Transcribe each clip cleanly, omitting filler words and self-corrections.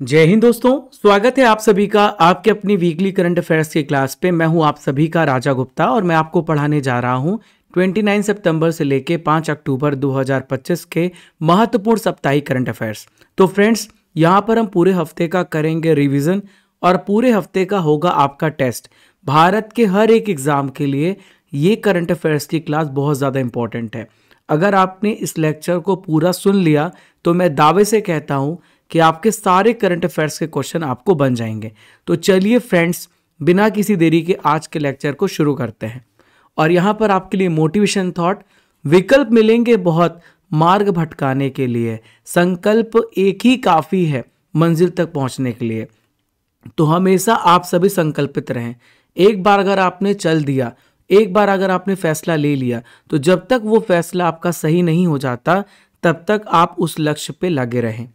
जय हिंद दोस्तों, स्वागत है आप सभी का आपके अपनी वीकली करंट अफेयर्स की क्लास पे। मैं हूं आप सभी का राजा गुप्ता और मैं आपको पढ़ाने जा रहा हूं 29 सितंबर से लेके 5 अक्टूबर 2025 के महत्वपूर्ण साप्ताहिक करंट अफेयर्स। तो फ्रेंड्स, यहां पर हम पूरे हफ्ते का करेंगे रिवीजन और पूरे हफ्ते का होगा आपका टेस्ट। भारत के हर एक एग्जाम के लिए ये करंट अफेयर्स की क्लास बहुत ज़्यादा इंपॉर्टेंट है। अगर आपने इस लेक्चर को पूरा सुन लिया तो मैं दावे से कहता हूं कि आपके सारे करंट अफेयर्स के क्वेश्चन आपको बन जाएंगे। तो चलिए फ्रेंड्स, बिना किसी देरी के आज के लेक्चर को शुरू करते हैं। और यहाँ पर आपके लिए मोटिवेशन थॉट, विकल्प मिलेंगे बहुत मार्ग भटकाने के लिए, संकल्प एक ही काफ़ी है मंजिल तक पहुँचने के लिए। तो हमेशा आप सभी संकल्पित रहें। एक बार अगर आपने चल दिया, एक बार अगर आपने फैसला ले लिया, तो जब तक वो फैसला आपका सही नहीं हो जाता तब तक आप उस लक्ष्य पे लगे रहें।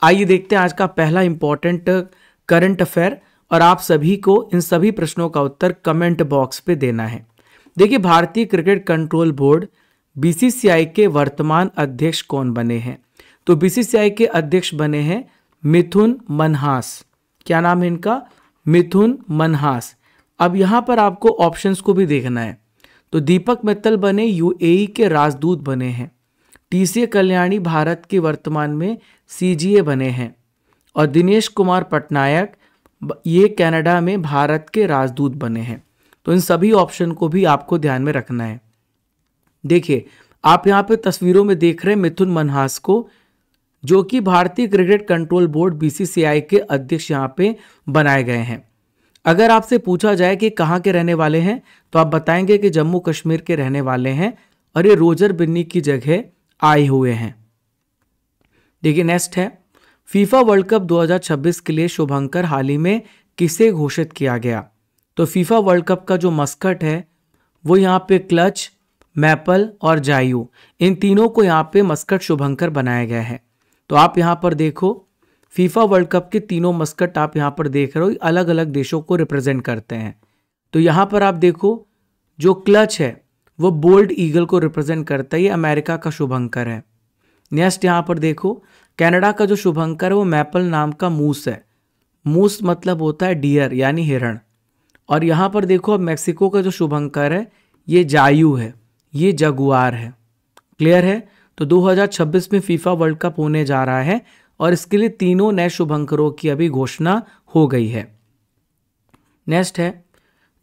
आइए देखते हैं आज का पहला इंपॉर्टेंट करंट अफेयर और आप सभी को इन सभी प्रश्नों का उत्तर कमेंट बॉक्स पे देना है। देखिए, भारतीय क्रिकेट कंट्रोल बोर्ड बीसीसीआई के वर्तमान अध्यक्ष कौन बने हैं? तो बीसीसीआई के अध्यक्ष बने हैं मिथुन मनहास। क्या नाम है इनका? मिथुन मनहास। अब यहाँ पर आपको ऑप्शंस को भी देखना है। तो दीपक मित्तल बने यूएई के राजदूत बने हैं। टीसी कल्याणी भारत के वर्तमान में सीजीए बने हैं। और दिनेश कुमार पटनायक ये कनाडा में भारत के राजदूत बने हैं। तो इन सभी ऑप्शन को भी आपको ध्यान में रखना है। देखिए, आप यहाँ पे तस्वीरों में देख रहे हैं मिथुन मनहास को, जो कि भारतीय क्रिकेट कंट्रोल बोर्ड बीसीसीआई के अध्यक्ष यहाँ पे बनाए गए हैं। अगर आपसे पूछा जाए कि कहाँ के रहने वाले हैं तो आप बताएंगे कि जम्मू कश्मीर के रहने वाले हैं और ये रोजर बिन्नी की जगह आए हुए हैं। देखिए, नेक्स्ट है फीफा वर्ल्ड कप 2026 के लिए शुभंकर हाल ही में किसे घोषित किया गया? तो फीफा वर्ल्ड कप का जो मस्कट है वो यहाँ पे क्लच, मैपल और जायू, इन तीनों को यहाँ पे मस्कट शुभंकर बनाया गया है। तो आप यहाँ पर देखो, फीफा वर्ल्ड कप के तीनों मस्कट आप यहाँ पर देख रहे हो, अलग अलग देशों को रिप्रेजेंट करते हैं। तो यहाँ पर आप देखो, जो क्लच है वो बोल्ड ईगल को रिप्रेजेंट करता है, ये अमेरिका का शुभंकर है। नेक्स्ट यहाँ पर देखो, कनाडा का जो शुभंकर है वो मैपल नाम का मूस है। मूस मतलब होता है डियर यानी हिरण। और यहाँ पर देखो, अब मैक्सिको का जो शुभंकर है ये जायू है, ये जगुआर है। क्लियर है? तो 2026 में फीफा वर्ल्ड कप होने जा रहा है और इसके लिए तीनों नए शुभंकरों की अभी घोषणा हो गई है। नेक्स्ट है,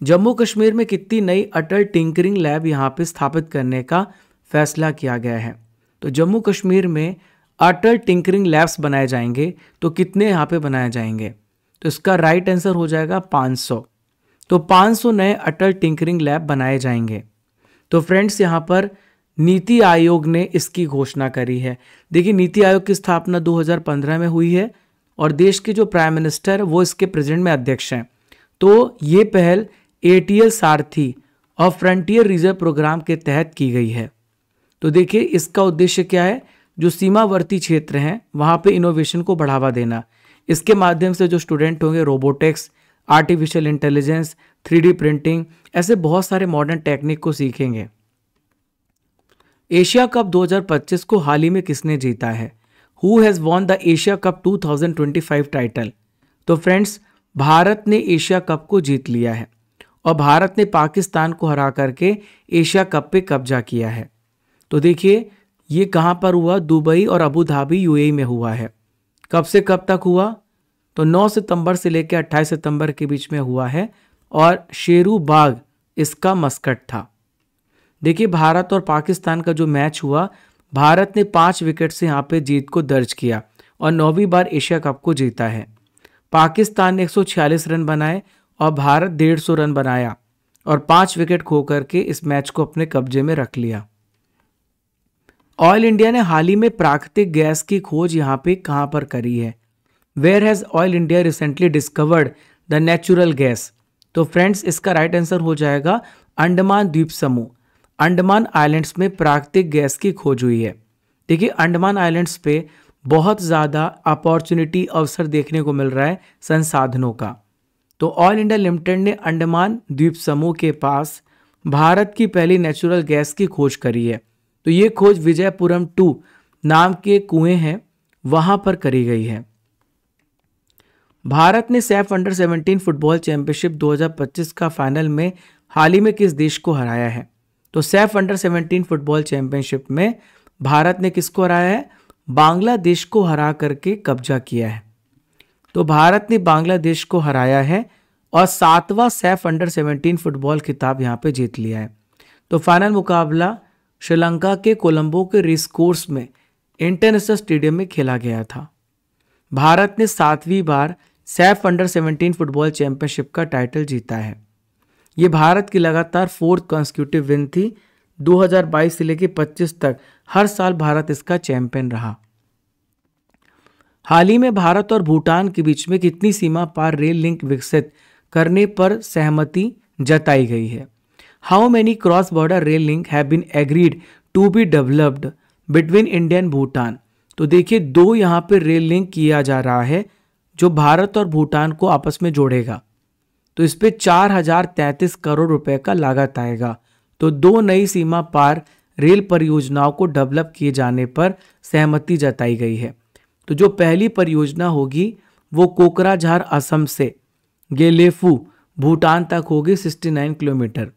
जम्मू कश्मीर में कितनी नई अटल टिंकरिंग लैब यहाँ पे स्थापित करने का फैसला किया गया है? तो जम्मू कश्मीर में अटल टिंकरिंग लैब्स बनाए जाएंगे। तो कितने यहाँ पे बनाए जाएंगे? तो इसका राइट आंसर हो जाएगा 500। तो 500 नए अटल टिंकरिंग लैब बनाए जाएंगे। तो फ्रेंड्स, यहाँ पर नीति आयोग ने इसकी घोषणा करी है। देखिए, नीति आयोग की स्थापना 2015 में हुई है और देश के जो प्राइम मिनिस्टर वो इसके प्रेजेंट में अध्यक्ष हैं। तो ये पहल एटीएल सारथी और फ्रंटियर रिजर्व प्रोग्राम के तहत की गई है। तो देखिए, इसका उद्देश्य क्या है? जो सीमावर्ती क्षेत्र हैं वहाँ पे इनोवेशन को बढ़ावा देना। इसके माध्यम से जो स्टूडेंट होंगे robotics, artificial intelligence, 3D printing, ऐसे बहुत सारे मॉडर्न टेक्निक को सीखेंगे। एशिया कप 2025 को हाल ही में किसने जीता है? Who has won the Asia cup 2025 title? तो फ्रेंड्स, भारत ने एशिया कप को जीत लिया है और भारत ने पाकिस्तान को हरा करके एशिया कप पे कब्जा किया है। तो देखिए, ये कहाँ पर हुआ? दुबई और अबू धाबी यूएई में हुआ है। कब से कब तक हुआ? तो 9 सितंबर से लेकर 28 सितंबर के बीच में हुआ है और शेरू बाग इसका मस्कट था। देखिए, भारत और पाकिस्तान का जो मैच हुआ, भारत ने 5 विकेट से यहाँ पे जीत को दर्ज किया और 9वीं बार एशिया कप को जीता है। पाकिस्तान ने 146 रन बनाए और भारत 150 रन बनाया और 5 विकेट खो करके इस मैच को अपने कब्जे में रख लिया। ऑयल इंडिया ने हाल ही में प्राकृतिक गैस की खोज यहाँ पे कहाँ पर करी है? Where has oil India recently discovered the natural gas? तो फ्रेंड्स, इसका राइट आंसर हो जाएगा अंडमान द्वीप समूह। अंडमान आइलैंड्स में प्राकृतिक गैस की खोज हुई है। देखिए, अंडमान आइलैंड्स पे बहुत ज़्यादा अपॉर्चुनिटी, अवसर देखने को मिल रहा है संसाधनों का। तो ऑयल इंडिया लिमिटेड ने अंडमान द्वीप समूह के पास भारत की पहली नेचुरल गैस की खोज करी है। तो ये खोज विजयपुरम 2 नाम के कुएं हैं वहां पर करी गई है। भारत ने सैफ अंडर 17 फुटबॉल चैंपियनशिप 2025 का फाइनल में हाल ही में किस देश को हराया है? तो सैफ अंडर 17 फुटबॉल चैंपियनशिप में भारत ने किसको हराया है? बांग्लादेश को हरा करके कब्जा किया है। तो भारत ने बांग्लादेश को हराया है और 7वां सैफ अंडर 17 फुटबॉल खिताब यहाँ पे जीत लिया है। तो फाइनल मुकाबला श्रीलंका के कोलंबो के रेस कोर्स में इंटरनेशनल स्टेडियम में खेला गया था। भारत ने 7वीं बार सैफ अंडर 17 फुटबॉल चैंपियनशिप का टाइटल जीता है। ये भारत की लगातार 4th कॉन्स्टिट्यूटिव विन थी। 2022 से लेकर 25 तक हर साल भारत इसका चैंपियन रहा। हाल ही में भारत और भूटान के बीच में कितनी सीमा पार रेल लिंक विकसित करने पर सहमति जताई गई है? How many cross border rail link have been agreed to be developed between India and Bhutan? तो देखिए 2 यहाँ पे रेल लिंक किया जा रहा है जो भारत और भूटान को आपस में जोड़ेगा। तो इस पे 4033 करोड़ रुपए का लागत आएगा। तो 2 नई सीमा पार रेल परियोजनाओं को डेवलप किए जाने पर सहमति जताई गई है। तो जो पहली परियोजना होगी वो कोकराझार असम से गेलेफू भूटान तक होगी 69 किलोमीटर,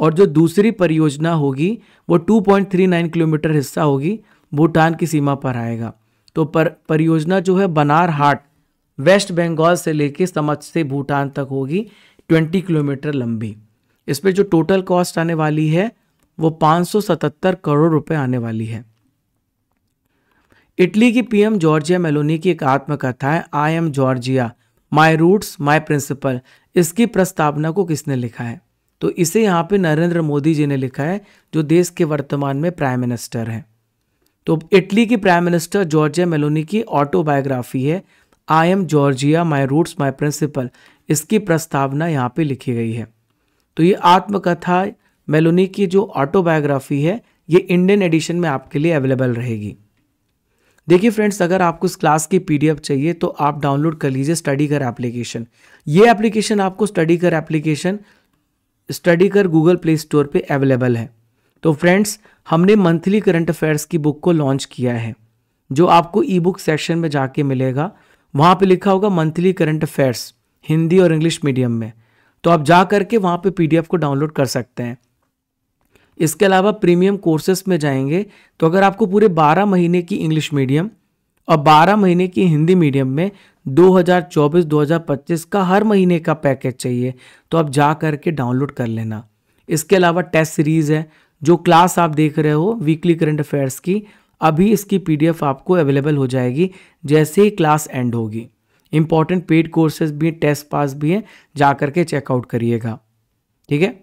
और जो दूसरी परियोजना होगी वो 2.39 किलोमीटर हिस्सा होगी भूटान की सीमा पर आएगा। तो परियोजना जो है बनार हाट वेस्ट बंगाल से लेके समच से भूटान तक होगी 20 किलोमीटर लंबी। इस पे जो टोटल कॉस्ट आने वाली है वो 577 करोड़ रुपए आने वाली है। इटली की पीएम जॉर्जिया मेलोनी की एक आत्मकथा है I am Giorgia my roots my principle. इसकी प्रस्तावना को किसने लिखा है? तो इसे यहाँ पे नरेंद्र मोदी जी ने लिखा है जो देश के वर्तमान में प्राइम मिनिस्टर हैं। तो इटली की प्राइम मिनिस्टर जॉर्जिया मेलोनी की ऑटोबायोग्राफी है I am Giorgia my roots my principle. इसकी प्रस्तावना यहाँ पे लिखी गई है। तो ये आत्मकथा मेलोनी की जो ऑटोबायोग्राफी है ये इंडियन एडिशन में आपके लिए अवेलेबल रहेगी। देखिए फ्रेंड्स, अगर आपको इस क्लास की पीडीएफ चाहिए तो आप डाउनलोड कर लीजिए स्टडी कर एप्लीकेशन। ये एप्लीकेशन आपको स्टडी कर गूगल प्ले स्टोर पे अवेलेबल है। तो फ्रेंड्स, हमने मंथली करंट अफेयर्स की बुक को लॉन्च किया है जो आपको ई बुक सेक्शन में जाके मिलेगा। वहाँ पे लिखा होगा मंथली करंट अफेयर्स हिंदी और इंग्लिश मीडियम में। तो आप जा करके वहाँ पे पीडीएफ को डाउनलोड कर सकते हैं। इसके अलावा प्रीमियम कोर्सेस में जाएंगे तो अगर आपको पूरे 12 महीने की इंग्लिश मीडियम और 12 महीने की हिंदी मीडियम में 2024-2025 का हर महीने का पैकेज चाहिए तो आप जा करके डाउनलोड कर लेना। इसके अलावा टेस्ट सीरीज़ है, जो क्लास आप देख रहे हो वीकली करंट अफेयर्स की, अभी इसकी पीडीएफ आपको अवेलेबल हो जाएगी जैसे ही क्लास एंड होगी। इंपॉर्टेंट पेड कोर्सेज भी हैं, टेस्ट पास भी हैं, जा करके चेकआउट करिएगा। ठीक है,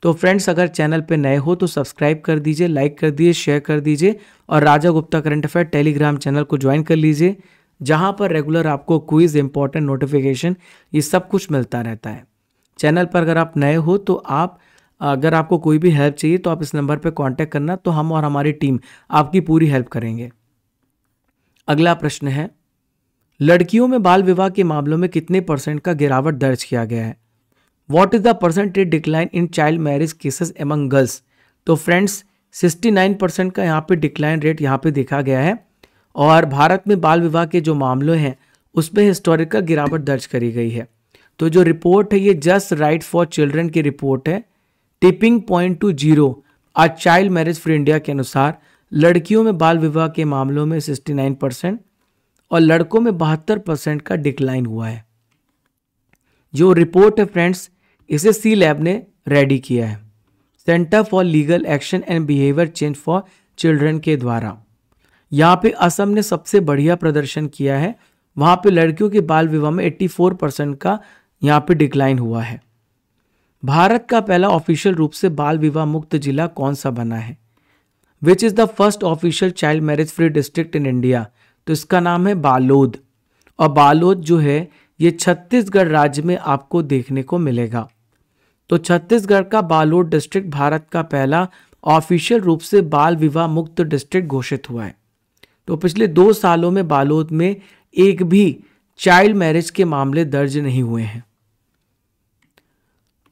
तो फ्रेंड्स अगर चैनल पे नए हो तो सब्सक्राइब कर दीजिए, लाइक कर दीजिए, शेयर कर दीजिए और Raja Gupta current affair Telegram channel को ज्वाइन कर लीजिए जहां पर रेगुलर आपको क्विज, इंपॉर्टेंट नोटिफिकेशन ये सब कुछ मिलता रहता है। चैनल पर अगर आप नए हो तो अगर आपको कोई भी हेल्प चाहिए तो आप इस नंबर पर कॉन्टैक्ट करना, तो हम और हमारी टीम आपकी पूरी हेल्प करेंगे। अगला प्रश्न है, लड़कियों में बाल विवाह के मामलों में कितने % का गिरावट दर्ज किया गया है? What is the percentage decline in child marriage cases among girls? तो फ्रेंड्स 69% का यहाँ पे डिक्लाइन रेट यहाँ पे देखा गया है और भारत में बाल विवाह के जो मामले हैं उसमें हिस्टोरिकल गिरावट दर्ज करी गई है। तो जो रिपोर्ट है ये जस्ट राइट फॉर चिल्ड्रन की रिपोर्ट है, टिपिंग पॉइंट टू 0 आ चाइल्ड मैरिज फ्री इंडिया के अनुसार लड़कियों में बाल विवाह के मामलों में 69% और लड़कों में 72% का डिक्लाइन हुआ है। जो रिपोर्ट है फ्रेंड्स इसे सी लैब ने रेडी किया है, centre for legal action and behaviour change for children के द्वारा। यहाँ पे असम ने सबसे बढ़िया प्रदर्शन किया है, वहाँ पे लड़कियों के बाल विवाह में 84% का यहाँ पे डिक्लाइन हुआ है। भारत का पहला ऑफिशियल रूप से बाल विवाह मुक्त जिला कौन सा बना है? Which is the first official child marriage free district in India? तो इसका नाम है बालोद, और बालोद जो है ये छत्तीसगढ़ राज्य में आपको देखने को मिलेगा। तो छत्तीसगढ़ का बालोद डिस्ट्रिक्ट भारत का पहला ऑफिशियल रूप से बाल विवाह मुक्त डिस्ट्रिक्ट घोषित हुआ है। तो पिछले 2 सालों में बालोद में एक भी चाइल्ड मैरिज के मामले दर्ज नहीं हुए हैं।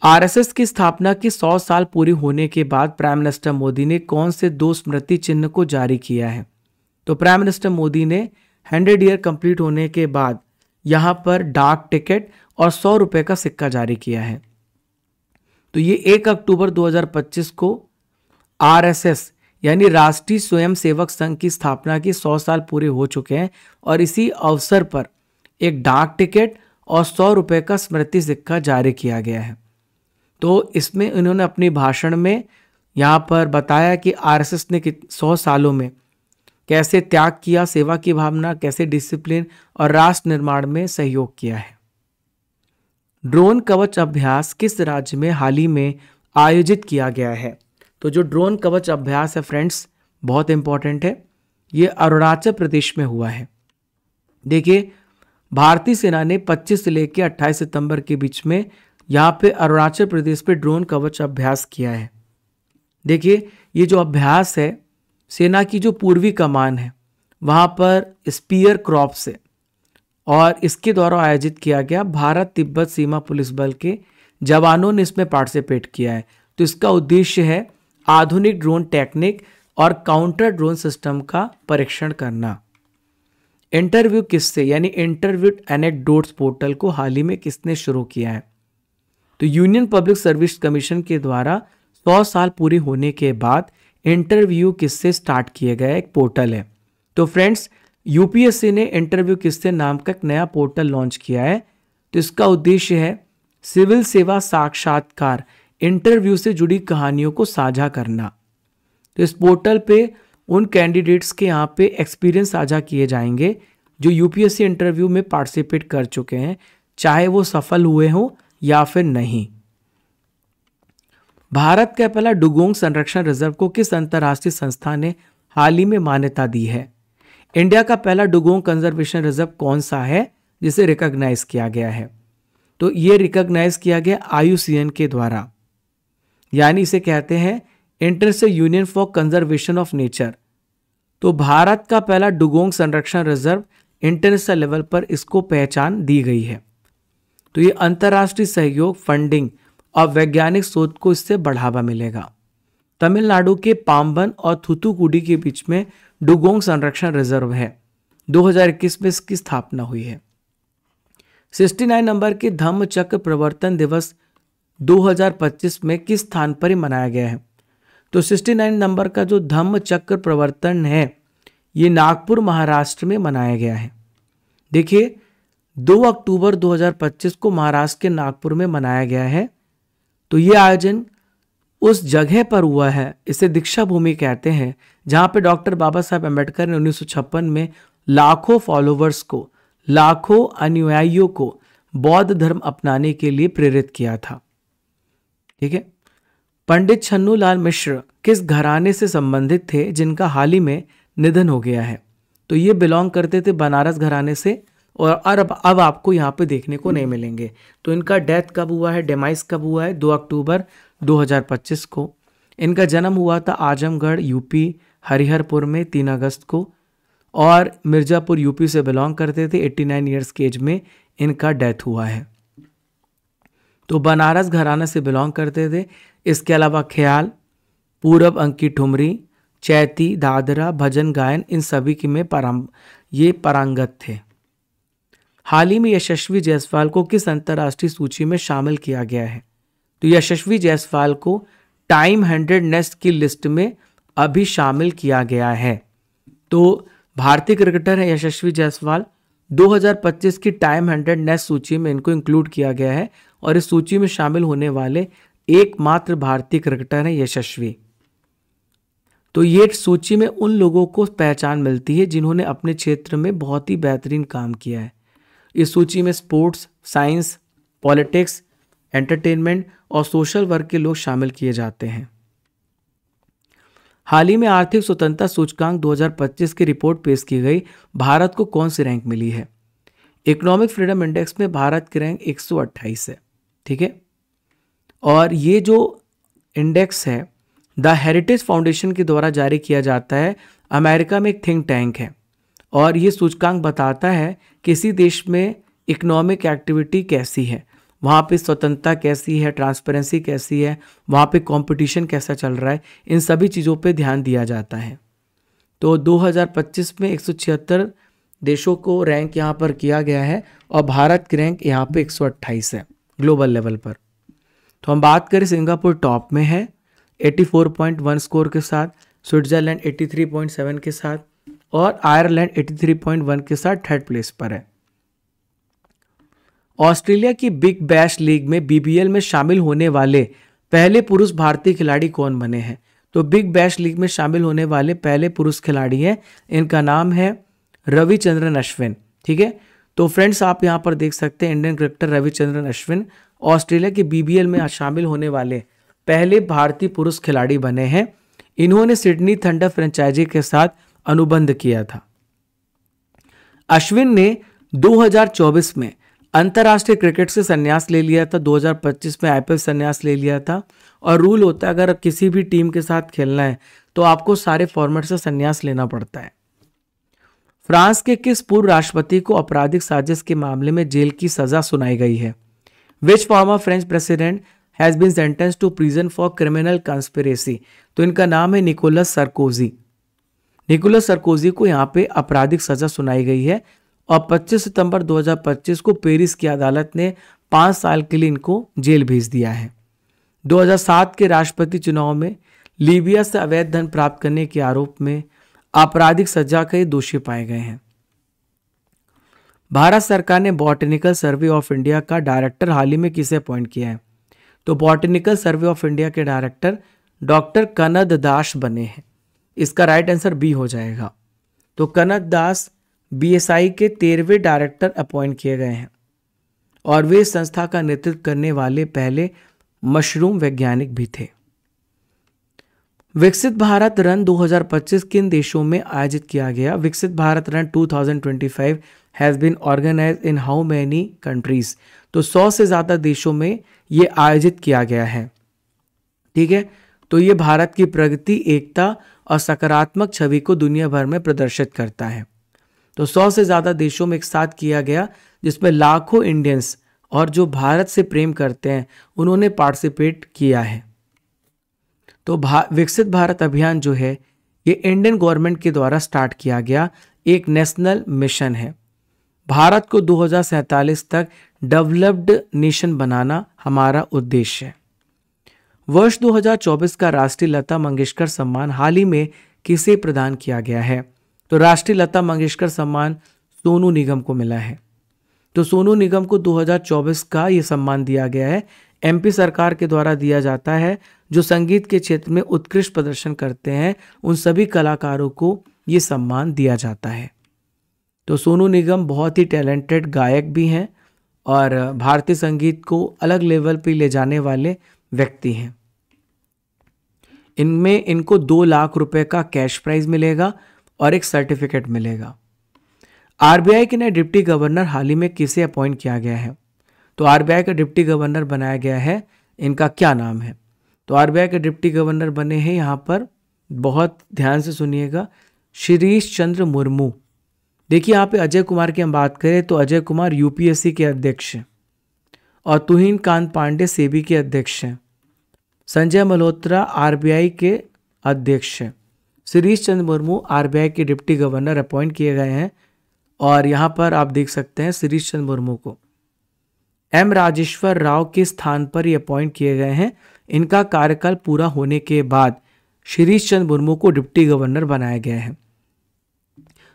आरएसएस की स्थापना के 100 साल पूरी होने के बाद प्राइम मिनिस्टर मोदी ने कौन से 2 स्मृति चिन्ह को जारी किया है? तो प्राइम मिनिस्टर मोदी ने 100 ईयर कंप्लीट होने के बाद यहाँ पर डाक टिकट और 100 रुपये का सिक्का जारी किया है। तो ये 1 अक्टूबर 2025 को आरएसएस यानी राष्ट्रीय स्वयंसेवक संघ की स्थापना के 100 साल पूरे हो चुके हैं और इसी अवसर पर एक डाक टिकट और 100 रुपये का स्मृति सिक्का जारी किया गया है। तो इसमें उन्होंने अपने भाषण में यहाँ पर बताया कि आरएसएस ने 100 सालों में कैसे त्याग किया, सेवा की भावना, कैसे डिसिप्लिन और राष्ट्र निर्माण में सहयोग किया है। ड्रोन कवच अभ्यास किस राज्य में हाल ही में आयोजित किया गया है? तो जो ड्रोन कवच अभ्यास है फ्रेंड्स, बहुत इंपॉर्टेंट है। ये अरुणाचल प्रदेश में हुआ है। देखिए, भारतीय सेना ने 25 से लेकर 28 सितंबर के बीच में यहाँ पे अरुणाचल प्रदेश पे ड्रोन कवच अभ्यास किया है। देखिए, ये जो अभ्यास है, सेना की जो पूर्वी कमान है वहाँ पर स्पीयर क्रॉप से और इसके द्वारा आयोजित किया गया। भारत तिब्बत सीमा पुलिस बल के जवानों ने इसमें पार्टिसिपेट किया है। तो इसका उद्देश्य है आधुनिक ड्रोन टेक्निक और काउंटर ड्रोन सिस्टम का परीक्षण करना। इंटरव्यू किससे यानी इंटरव्यू एनेक्डोट्स पोर्टल को हाल ही में किसने शुरू किया है? तो यूनियन पब्लिक सर्विस कमीशन के द्वारा 100 साल पूरे होने के बाद इंटरव्यू किससे स्टार्ट किया गया एक पोर्टल है। तो फ्रेंड्स, यूपीएससी ने इंटरव्यू किससे नाम का एक नया पोर्टल लॉन्च किया है। तो इसका उद्देश्य है सिविल सेवा साक्षात्कार, इंटरव्यू से जुड़ी कहानियों को साझा करना। तो इस पोर्टल पे उन कैंडिडेट्स के यहाँ पे एक्सपीरियंस साझा किए जाएंगे जो यूपीएससी इंटरव्यू में पार्टिसिपेट कर चुके हैं, चाहे वो सफल हुए हों या फिर नहीं। भारत का पहला डुगोंग संरक्षण रिजर्व को किस अंतर्राष्ट्रीय संस्था ने हाल ही में मान्यता दी है? इंडिया का पहला डुगोंग कंजर्वेशन रिजर्व कौन सा है जिसे रिकॉग्नाइज किया गया है? तो ये रिकॉग्नाइज किया गया IUCN के द्वारा, यानी इसे कहते हैं international union for conservation of nature. तो भारत का पहला डुगोंग संरक्षण रिजर्व इंटरनेशनल लेवल पर इसको पहचान दी गई है। तो ये अंतर्राष्ट्रीय सहयोग, फंडिंग और वैज्ञानिक शोध को इससे बढ़ावा मिलेगा। तमिलनाडु के पाम्बन और थूथुकुडी के बीच में डुगोंग संरक्षण रिजर्व है। 2021 में इसकी स्थापना हुई है। 69 नंबर के धम्म चक्र प्रवर्तन दिवस 2025 में किस स्थान पर मनाया गया है? तो 69 नंबर का जो धम्म चक्र प्रवर्तन है ये नागपुर महाराष्ट्र में मनाया गया है। देखिए, 2 अक्टूबर 2025 को महाराष्ट्र के नागपुर में मनाया गया है। तो ये आयोजन उस जगह पर हुआ है, इसे दीक्षा भूमि कहते हैं, जहां पे डॉक्टर बाबा साहब अम्बेडकर ने 1956 में लाखों फॉलोवर्स को, लाखों अनुयायियों को बौद्ध धर्म अपनाने के लिए प्रेरित किया था। ठीक है। पंडित छन्नू लाल मिश्र किस घराने से संबंधित थे जिनका हाल ही में निधन हो गया है? तो ये बिलोंग करते थे बनारस घराने से और अब आपको यहाँ पे देखने को नहीं मिलेंगे। तो इनका डेथ कब हुआ है, डेमाइस कब हुआ है? 2 अक्टूबर 2025 को। इनका जन्म हुआ था आजमगढ़ यूपी हरिहरपुर में 3 अगस्त को और मिर्ज़ापुर यूपी से बिलोंग करते थे। 89 ईयर्स की एज में इनका डेथ हुआ है। तो बनारस घराना से बिलोंग करते थे। इसके अलावा ख्याल, पूरब अंकी ठुमरी, चैती, दादरा, भजन गायन, इन सभी की में ये पारंगत थे। हाल ही में यशस्वी जायसवाल को किस अंतर्राष्ट्रीय सूची में शामिल किया गया है? तो यशस्वी जायसवाल को टाइम 100 नेस्ट की लिस्ट में अभी शामिल किया गया है। तो भारतीय क्रिकेटर है यशस्वी जायसवाल। 2025 की टाइम 100 नेस्ट सूची में इनको इंक्लूड किया गया है और इस सूची में शामिल होने वाले एकमात्र भारतीय क्रिकेटर है यशस्वी। तो ये सूची में उन लोगों को पहचान मिलती है जिन्होंने अपने क्षेत्र में बहुत ही बेहतरीन काम किया है। इस सूची में स्पोर्ट्स, साइंस, पॉलिटिक्स, एंटरटेनमेंट और सोशल वर्क के लोग शामिल किए जाते हैं। हाल ही में आर्थिक स्वतंत्रता सूचकांक 2025 की रिपोर्ट पेश की गई। भारत को कौन सी रैंक मिली है? इकोनॉमिक फ्रीडम इंडेक्स में भारत की रैंक 128 है। ठीक है। और ये जो इंडेक्स है द हेरिटेज फाउंडेशन के द्वारा जारी किया जाता है। अमेरिका में एक थिंक टैंक है और ये सूचकांक बताता है किसी देश में इकोनॉमिक एक्टिविटी कैसी है, वहाँ पे स्वतंत्रता कैसी है, ट्रांसपेरेंसी कैसी है, वहाँ पे कंपटीशन कैसा चल रहा है, इन सभी चीज़ों पे ध्यान दिया जाता है। तो 2025 में 176 देशों को रैंक यहाँ पर किया गया है और भारत की रैंक यहाँ पे 128 है ग्लोबल लेवल पर। तो हम बात करें, सिंगापुर टॉप में है 84.1 स्कोर के साथ, स्विट्जरलैंड 83.7 के साथ और आयरलैंड 83.1 के साथ थर्ड प्लेस पर है। ऑस्ट्रेलिया की बिग बैश लीग में BBL में शामिल होने वाले पहले पुरुष भारतीय खिलाड़ी कौन बने हैं? तो बिग बैश लीग में शामिल होने वाले पहले पुरुष खिलाड़ी हैं, इनका नाम है रविचंद्रन अश्विन। ठीक है, तो फ्रेंड्स आप यहाँ पर देख सकते हैं Indian cricketer Ravichandran Ashwin Australia के BBL में शामिल होने वाले पहले भारतीय पुरुष खिलाड़ी बने हैं। इन्होंने सिडनी थंडर फ्रेंचाइजी के साथ अनुबंध किया था। अश्विन ने 2024 में अंतर्राष्ट्रीय क्रिकेट से संन्यास ले लिया था, 2025 में IPL संन्यास ले लिया था और रूल होता है अगर किसी भी टीम के साथ खेलना है तो आपको सारे फॉर्मेट से संन्यास लेना पड़ता है। फ्रांस के किस पूर्व राष्ट्रपति को आपराधिक साजिश के मामले में जेल की सजा सुनाई गई है? Which former French president has been sentenced to prison for criminal conspiracy? तो इनका नाम है निकोलस सरकोजी। निकोलस सरकोजी को यहाँ पे आपराधिक सजा सुनाई गई है और 25 सितंबर 2025 को पेरिस की अदालत ने 5 साल के लिए इनको जेल भेज दिया है। 2007 के राष्ट्रपति चुनाव में लीबिया से अवैध धन प्राप्त करने के आरोप में आपराधिक सजा के दोषी पाए गए हैं। भारत सरकार ने बॉटनिकल सर्वे ऑफ इंडिया का डायरेक्टर हाल ही में किसे अपॉइंट किया है? तो बॉटनिकल सर्वे ऑफ इंडिया के डायरेक्टर डॉक्टर कनद दास बने हैं। इसका राइट आंसर बी हो जाएगा। तो कनद दास BSI के 13वें डायरेक्टर अपॉइंट किए गए हैं और वे संस्था का नेतृत्व करने वाले पहले मशरूम वैज्ञानिक भी थे। विकसित भारत रन 2025 किन देशों में आयोजित किया गया? Viksit Bharat run 2025 has been organised in how many countries? तो 100 से ज्यादा देशों में ये आयोजित किया गया है। ठीक है, तो ये भारत की प्रगति, एकता और सकारात्मक छवि को दुनिया भर में प्रदर्शित करता है। तो 100 से ज्यादा देशों में एक साथ किया गया, जिसमें लाखों इंडियंस और जो भारत से प्रेम करते हैं उन्होंने पार्टिसिपेट किया है। तो विकसित भारत अभियान जो है ये इंडियन गवर्नमेंट के द्वारा स्टार्ट किया गया एक नेशनल मिशन है। भारत को 2047 तक डेवलप्ड नेशन बनाना हमारा उद्देश्य है। वर्ष 2024 का राष्ट्रीय लता मंगेशकर सम्मान हाल ही में किसे प्रदान किया गया है? तो राष्ट्रीय लता मंगेशकर सम्मान सोनू निगम को मिला है। तो सोनू निगम को 2024 का ये सम्मान दिया गया है। MP सरकार के द्वारा दिया जाता है। जो संगीत के क्षेत्र में उत्कृष्ट प्रदर्शन करते हैं उन सभी कलाकारों को ये सम्मान दिया जाता है। तो सोनू निगम बहुत ही टैलेंटेड गायक भी हैं और भारतीय संगीत को अलग लेवल पे ले जाने वाले व्यक्ति हैं। इनमें इनको 2 लाख रुपए का कैश प्राइज मिलेगा और एक सर्टिफिकेट मिलेगा। RBI के नए डिप्टी गवर्नर हाल ही में किसे अपॉइंट किया गया है? तो RBI का डिप्टी गवर्नर बनाया गया है, इनका क्या नाम है? तो RBI के डिप्टी गवर्नर बने हैं यहाँ पर, बहुत ध्यान से सुनिएगा, शिरीष चंद्र मुर्मू। देखिए यहाँ पे अजय कुमार की हम बात करें तो अजय कुमार UPSC के अध्यक्ष हैं और तुहिन कांत पांडे सेबी के अध्यक्ष हैं। संजय मल्होत्रा RBI के अध्यक्ष हैं। शिरीष चंद्र मुर्मू RBI के डिप्टी गवर्नर अपॉइंट किए गए हैं और यहाँ पर आप देख सकते हैं शिरीष चंद्र मुर्मू को M राजेश्वर राव के स्थान पर ये अपॉइंट किए गए हैं। इनका कार्यकाल पूरा होने के बाद शिरीष चंद्र मुर्मू को डिप्टी गवर्नर बनाया गया है।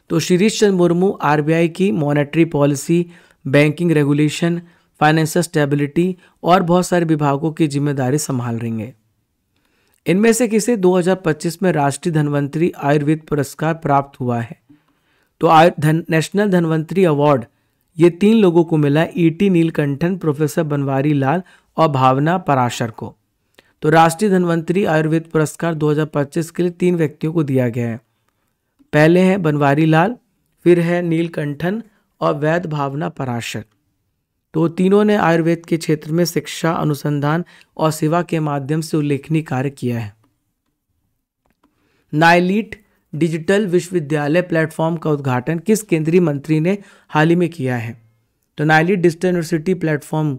तो शिरीष चंद्र मुर्मू RBI की monetary policy, banking regulation, financial stability और बहुत सारे विभागों की जिम्मेदारी संभाल रही हैं। इनमें से किसे 2025 में राष्ट्रीय धन्वंतरी आयुर्वेद पुरस्कार प्राप्त हुआ है? तो नेशनल धन्वंतरी अवार्ड ये 3 लोगों को मिला, E.T. नीलकंठन, प्रोफेसर बनवारी लाल और भावना पराशर को। तो राष्ट्रीय धन्वंतरी आयुर्वेद पुरस्कार 2025 के लिए 3 व्यक्तियों को दिया गया है। पहले हैं बनवारी लाल, फिर है नीलकंठन और वैद्य भावना पराशर। तो तीनों ने आयुर्वेद के क्षेत्र में शिक्षा, अनुसंधान और सेवा के माध्यम से उल्लेखनीय कार्य किया है। नाइलिट डिजिटल विश्वविद्यालय प्लेटफॉर्म का उद्घाटन किस केंद्रीय मंत्री ने हाल ही में किया है? तो नाइलिट डिजिटल यूनिवर्सिटी प्लेटफॉर्म,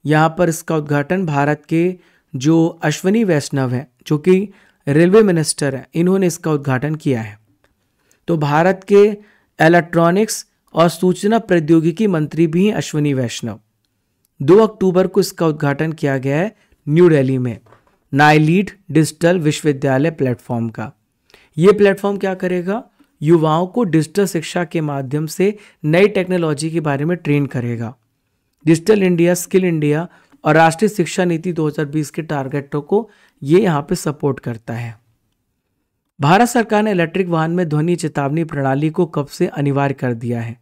यहाँ पर इसका उद्घाटन भारत के जो अश्विनी वैष्णव हैं, जो कि रेलवे मिनिस्टर हैं, इन्होंने इसका उद्घाटन किया है। तो भारत के इलेक्ट्रॉनिक्स और सूचना प्रौद्योगिकी मंत्री भी हैं अश्विनी वैष्णव। 2 अक्टूबर को इसका उद्घाटन किया गया है न्यू दिल्ली में नाइलीड डिजिटल विश्वविद्यालय प्लेटफॉर्म का। ये प्लेटफॉर्म क्या करेगा? युवाओं को डिजिटल शिक्षा के माध्यम से नई टेक्नोलॉजी के बारे में ट्रेन करेगा। डिजिटल इंडिया, स्किल इंडिया और राष्ट्रीय शिक्षा नीति 2020 के टारगेटों को ये यहाँ पे सपोर्ट करता है। भारत सरकार ने इलेक्ट्रिक वाहन में ध्वनि चेतावनी प्रणाली को कब से अनिवार्य कर दिया है?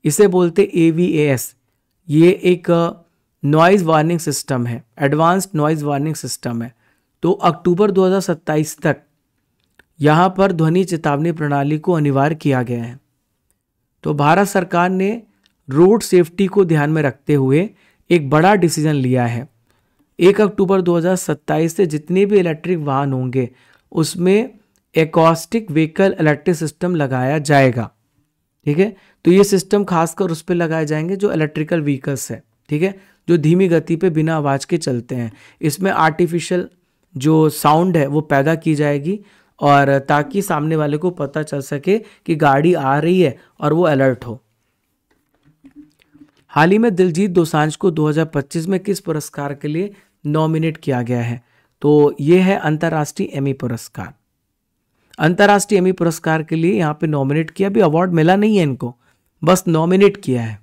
इसे बोलते AVAS। ये एक नॉइज वार्निंग सिस्टम है, एडवांस्ड नॉइज वार्निंग सिस्टम है। तो अक्टूबर 2027 तक यहाँ पर ध्वनि चेतावनी प्रणाली को अनिवार्य किया गया है। तो भारत सरकार ने रोड सेफ्टी को ध्यान में रखते हुए एक बड़ा डिसीजन लिया है। 1 अक्टूबर 2027 से जितने भी इलेक्ट्रिक वाहन होंगे उसमें एकॉस्टिक व्हीकल इलेक्ट्रिक सिस्टम लगाया जाएगा। ठीक है, तो ये सिस्टम खासकर उस पर लगाए जाएंगे जो इलेक्ट्रिकल व्हीकल्स है, ठीक है, जो धीमी गति पे बिना आवाज़ के चलते हैं। इसमें आर्टिफिशियल जो साउंड है वो पैदा की जाएगी और ताकि सामने वाले को पता चल सके कि गाड़ी आ रही है और वो अलर्ट हो। हाल ही में दिलजीत दोसांझ को 2025 में किस पुरस्कार के लिए नॉमिनेट किया गया है? तो ये है अंतर्राष्ट्रीय एमी पुरस्कार। अंतर्राष्ट्रीय एमी पुरस्कार के लिए यहाँ पे नॉमिनेट किया, अभी अवार्ड मिला नहीं है इनको, बस नॉमिनेट किया है।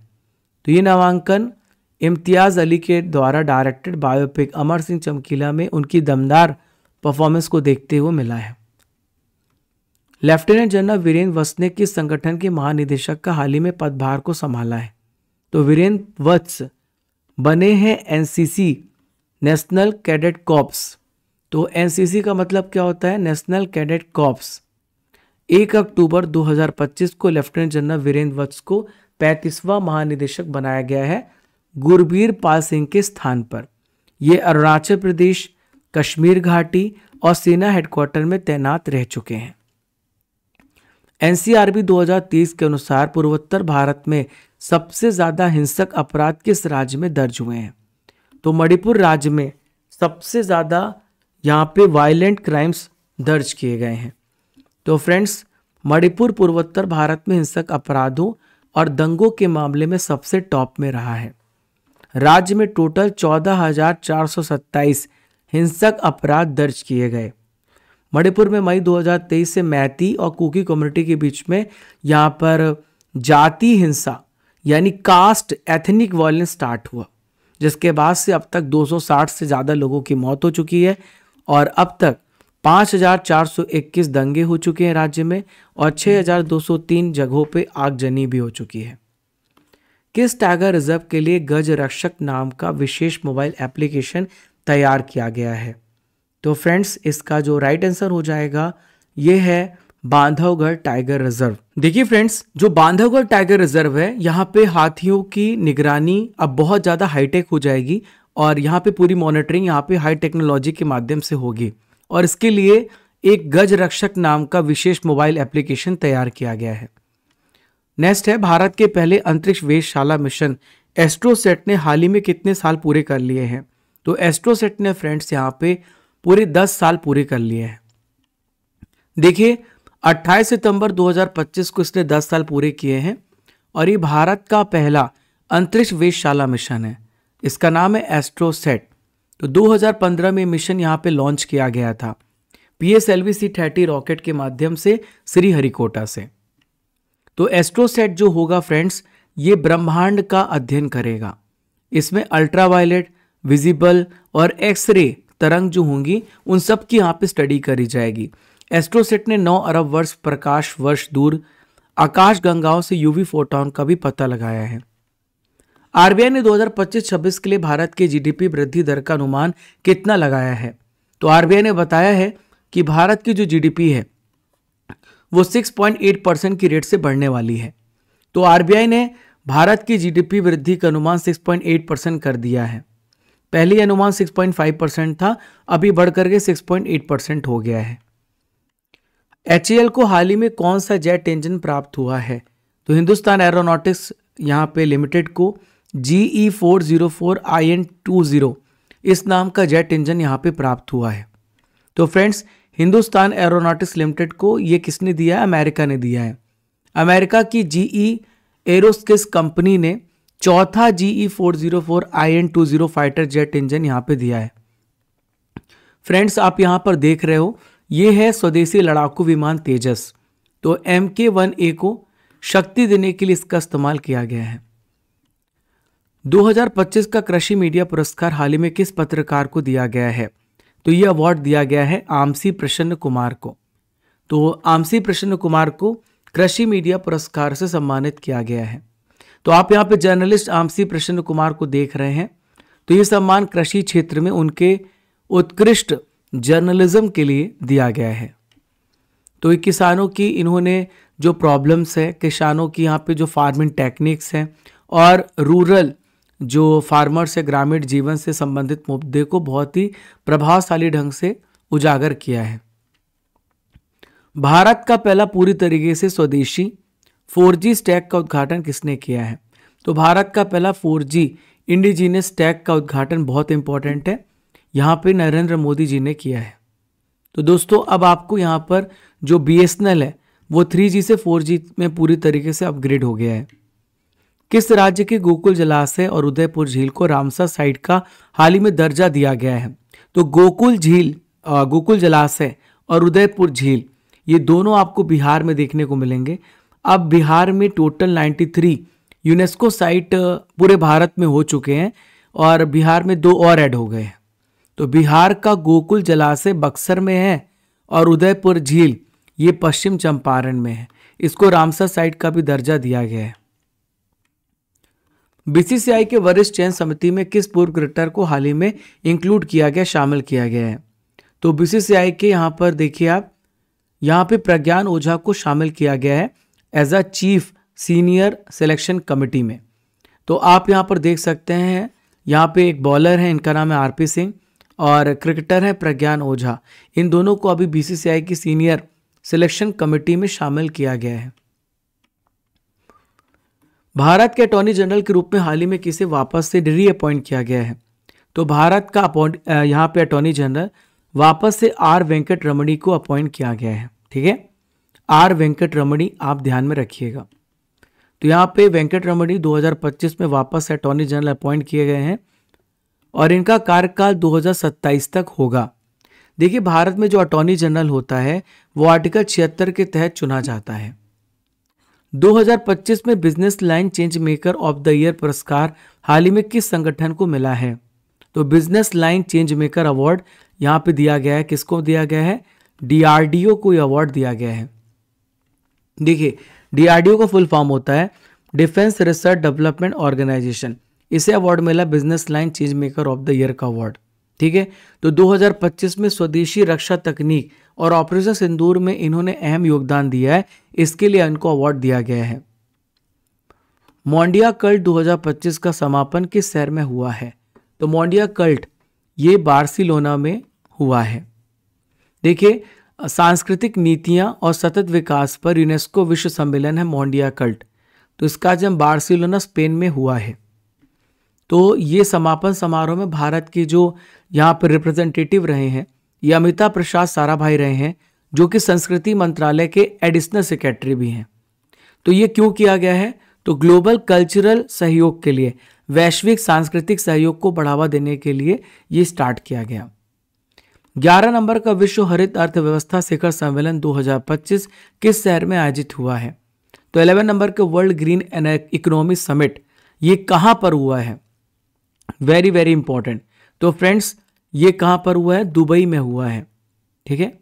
तो ये नामांकन इम्तियाज़ अली के द्वारा डायरेक्टेड बायोपिक अमर सिंह चमकीला में उनकी दमदार परफॉर्मेंस को देखते हुए मिला है। लेफ्टिनेंट जनरल वीरेंद्र वत्स ने किस संगठन के महानिदेशक का हाल ही में पदभार को संभाला है? तो वीरेंद्र वत्स बने हैं NCC, नेशनल कैडेट कॉर्प्स। तो NCC का मतलब क्या होता है? National cadet corps. 1 अक्टूबर 2025 को लेफ्टिनेंट जनरल वीरेंद्र वत्स को 35वां महानिदेशक बनाया गया है गुरबीर पाल सिंह के स्थान पर। ये अरुणाचल प्रदेश, कश्मीर घाटी और सेना हेडक्वार्टर में तैनात रह चुके हैं। NCRB 2023 के अनुसार पूर्वोत्तर भारत में सबसे ज्यादा हिंसक अपराध किस राज्य में दर्ज हुए हैं? तो मणिपुर राज्य में सबसे ज्यादा यहाँ पे वायलेंट क्राइम्स दर्ज किए गए हैं। तो फ्रेंड्स, मणिपुर पूर्वोत्तर भारत में हिंसक अपराधों और दंगों के मामले में सबसे टॉप में रहा है। राज्य में टोटल 14,427 हिंसक अपराध दर्ज किए गए। मणिपुर में मई 2023 से मैती और कुकी कम्युनिटी के बीच में यहाँ पर जाति हिंसा यानी कास्ट एथनिक वायलेंस स्टार्ट हुआ, जिसके बाद से अब तक 260 से ज़्यादा लोगों की मौत हो चुकी है और अब तक 5,421 दंगे हो चुके हैं राज्य में और 6,203 जगहों पे आगजनी भी हो चुकी है। किस टाइगर रिजर्व के लिए गज रक्षक नाम का विशेष मोबाइल एप्लीकेशन तैयार किया गया है? तो फ्रेंड्स, इसका जो राइट आंसर हो जाएगा ये है बांधवगढ़ टाइगर रिजर्व। देखिए फ्रेंड्स, जो बांधवगढ़ टाइगर रिजर्व है यहाँ पे हाथियों की निगरानी अब बहुत ज़्यादा हाईटेक हो जाएगी और यहाँ पे पूरी मॉनिटरिंग यहाँ पे हाई टेक्नोलॉजी के माध्यम से होगी और इसके लिए एक गज रक्षक नाम का विशेष मोबाइल एप्लीकेशन तैयार किया गया है। नेक्स्ट है, भारत के पहले अंतरिक्ष वेधशाला मिशन एस्ट्रोसेट ने हाल ही में कितने साल पूरे कर लिए हैं? तो एस्ट्रोसेट ने फ्रेंड्स यहाँ पे पूरे 10 साल पूरे कर लिए हैं। देखिए 28 सितंबर 2025 को इसने 10 साल पूरे किए हैं और ये भारत का पहला अंतरिक्ष वेधशाला मिशन है। इसका नाम है एस्ट्रोसेट। तो 2015 में मिशन यहाँ पे लॉन्च किया गया था PSLV C-30 रॉकेट के माध्यम से श्रीहरिकोटा से। तो एस्ट्रोसेट जो होगा फ्रेंड्स, ये ब्रह्मांड का अध्ययन करेगा। इसमें अल्ट्रावायलेट, विजिबल और एक्सरे तरंग जो होंगी उन सब की यहाँ पे स्टडी करी जाएगी। एस्ट्रोसेट ने 9 अरब वर्ष प्रकाश वर्ष दूर आकाश गंगाओं से UV फोटोन का भी पता लगाया है। RBI ने 2025-26 के लिए भारत के GDP वृद्धि दर का अनुमान कितना लगाया है? तो RBI ने बताया है कि भारत की जो GDP है वो 6.8% की रेट से बढ़ने वाली है। तो RBI ने भारत की GDP वृद्धि का अनुमान 6.8% कर दिया है। पहले अनुमान 6.5% था, अभी बढ़कर के 6.8% हो गया है। HAL को हाल ही में कौन सा जेट इंजन प्राप्त हुआ है? तो हिंदुस्तान एरोनॉटिक्स यहाँ पे लिमिटेड को GE404IN20 इस नाम का जेट इंजन यहाँ पे प्राप्त हुआ है। तो फ्रेंड्स, हिंदुस्तान एरोनॉटिक्स लिमिटेड को ये किसने दिया है? अमेरिका ने दिया है। अमेरिका की GE एरोस्किस कंपनी ने चौथा GE404 IN-20 fighter jet engine यहां पे दिया है। फ्रेंड्स, आप यहां पर देख रहे हो, ये है स्वदेशी लड़ाकू विमान तेजस। तो MK-1A को शक्ति देने के लिए इसका इस्तेमाल किया गया है। 2025 का कृषि मीडिया पुरस्कार हाल ही में किस पत्रकार को दिया गया है? तो ये अवार्ड दिया गया है आमसी प्रसन्न कुमार को। तो आमसी प्रसन्न कुमार को कृषि मीडिया पुरस्कार से सम्मानित किया गया है। तो आप यहाँ पे जर्नलिस्ट आमसी प्रसन्न कुमार को देख रहे हैं। तो ये सम्मान कृषि क्षेत्र में उनके उत्कृष्ट जर्नलिज्म के लिए दिया गया है। तो ये किसानों की इन्होंने जो प्रॉब्लम्स है, किसानों की यहाँ पे जो फार्मिंग टेक्निक्स हैं और रूरल जो फार्मर्स है, ग्रामीण जीवन से संबंधित मुद्दे को बहुत ही प्रभावशाली ढंग से उजागर किया है। भारत का पहला पूरी तरीके से स्वदेशी 4G स्टैक का उद्घाटन किसने किया है? तो भारत का पहला 4G इंडिजीनियस स्टैक का उद्घाटन बहुत इंपॉर्टेंट है, यहाँ पे नरेंद्र मोदी जी ने किया है। तो दोस्तों, अब आपको यहाँ पर जो BSNL है वो 3G से 4G में पूरी तरीके से अपग्रेड हो गया है। किस राज्य के गोकुल जलाशय और उदयपुर झील को रामसर साइट का हाल ही में दर्जा दिया गया है? तो गोकुल जलाशय और उदयपुर झील ये दोनों आपको बिहार में देखने को मिलेंगे। अब बिहार में टोटल 93 यूनेस्को साइट पूरे भारत में हो चुके हैं और बिहार में 2 और ऐड हो गए हैं। तो बिहार का गोकुल जलाशय बक्सर में है और उदयपुर झील ये पश्चिम चंपारण में है। इसको रामसर साइट का भी दर्जा दिया गया है। BCCI के वरिष्ठ चयन समिति में किस पूर्व क्रिकेटर को हाल ही में इंक्लूड किया गया, शामिल किया गया है? तो BCCI के यहाँ पर देखिए आप, यहाँ पे प्रज्ञान ओझा को शामिल किया गया है as a chief senior selection committee में। तो आप यहाँ पर देख सकते हैं, यहाँ पे एक बॉलर है, इनका नाम है RP सिंह और क्रिकेटर है प्रज्ञान ओझा। इन दोनों को अभी BCCI की सीनियर सिलेक्शन कमेटी में शामिल किया गया है। भारत के अटॉर्नी जनरल के रूप में हाल ही में किसे वापस से रीअपॉइंट किया गया है? तो भारत का यहाँ पे अटॉर्नी जनरल वापस से R वेंकट रमणी को अपॉइंट किया गया है। ठीक है, R वेंकट रमणी आप ध्यान में रखिएगा। तो यहाँ पे वेंकट रमणी 2025 में वापस से अटॉर्नी जनरल अपॉइंट किए गए हैं और इनका कार्यकाल 2027 तक होगा। देखिए, भारत में जो अटॉर्नी जनरल होता है वो आर्टिकल 76 के तहत चुना जाता है। 2025 में business line change maker of the year पुरस्कार हाल ही में किस संगठन को मिला है? तो business line change maker award यहाँ पे दिया गया है। किसको दिया गया है? DRDO को यह अवार्ड दिया गया है। देखिए, DRDO का फुल फॉर्म होता है डिफेंस रिसर्च डेवलपमेंट ऑर्गेनाइजेशन। इसे अवार्ड मिला business line change maker of the year का अवार्ड। ठीक है, तो 2025 में स्वदेशी रक्षा तकनीक और ऑपरेशन सिंदूर में इन्होंने अहम योगदान दिया है, इसके लिए इनको अवार्ड दिया गया है। मोंडिया कल्ट 2025 का समापन किस शहर में हुआ है? तो मोंडिया कल्ट ये बार्सिलोना में हुआ है। देखिए, सांस्कृतिक नीतियां और सतत विकास पर यूनेस्को विश्व सम्मेलन है मोंडिया कल्ट। तो इसका जन्म बार्सिलोना स्पेन में हुआ है। तो ये समापन समारोह में भारत के जो यहाँ पर रिप्रेजेंटेटिव रहे हैं ये अमिताभ प्रसाद साराभाई रहे हैं, जो कि संस्कृति मंत्रालय के एडिशनल सेक्रेटरी भी हैं। तो ये क्यों किया गया है? तो ग्लोबल कल्चरल सहयोग के लिए, वैश्विक सांस्कृतिक सहयोग को बढ़ावा देने के लिए ये स्टार्ट किया गया। 11 नंबर का विश्व हरित अर्थव्यवस्था शिखर सम्मेलन 2025 किस शहर में आयोजित हुआ है? तो 11 नंबर का वर्ल्ड ग्रीन इकोनॉमी समिट ये कहाँ पर हुआ है? Very very important. तो फ्रेंड्स, ये कहाँ पर हुआ है? दुबई में हुआ है। ठीक है,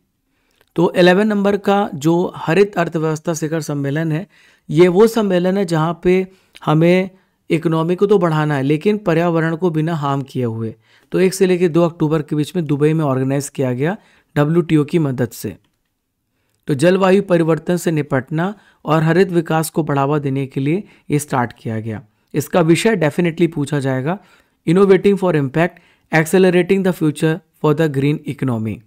तो 11 नंबर का जो हरित अर्थव्यवस्था शिखर सम्मेलन है ये वो सम्मेलन है जहाँ पे हमें इकोनॉमी को तो बढ़ाना है लेकिन पर्यावरण को बिना हार्म किए हुए। तो 1 से लेकर 2 अक्टूबर के बीच में दुबई में ऑर्गेनाइज किया गया WTO की मदद से। तो जलवायु परिवर्तन से निपटना और हरित विकास को बढ़ावा देने के लिए ये स्टार्ट किया गया। इसका विषय डेफिनेटली पूछा जाएगा, innovating for impact, accelerating the future for the green economy.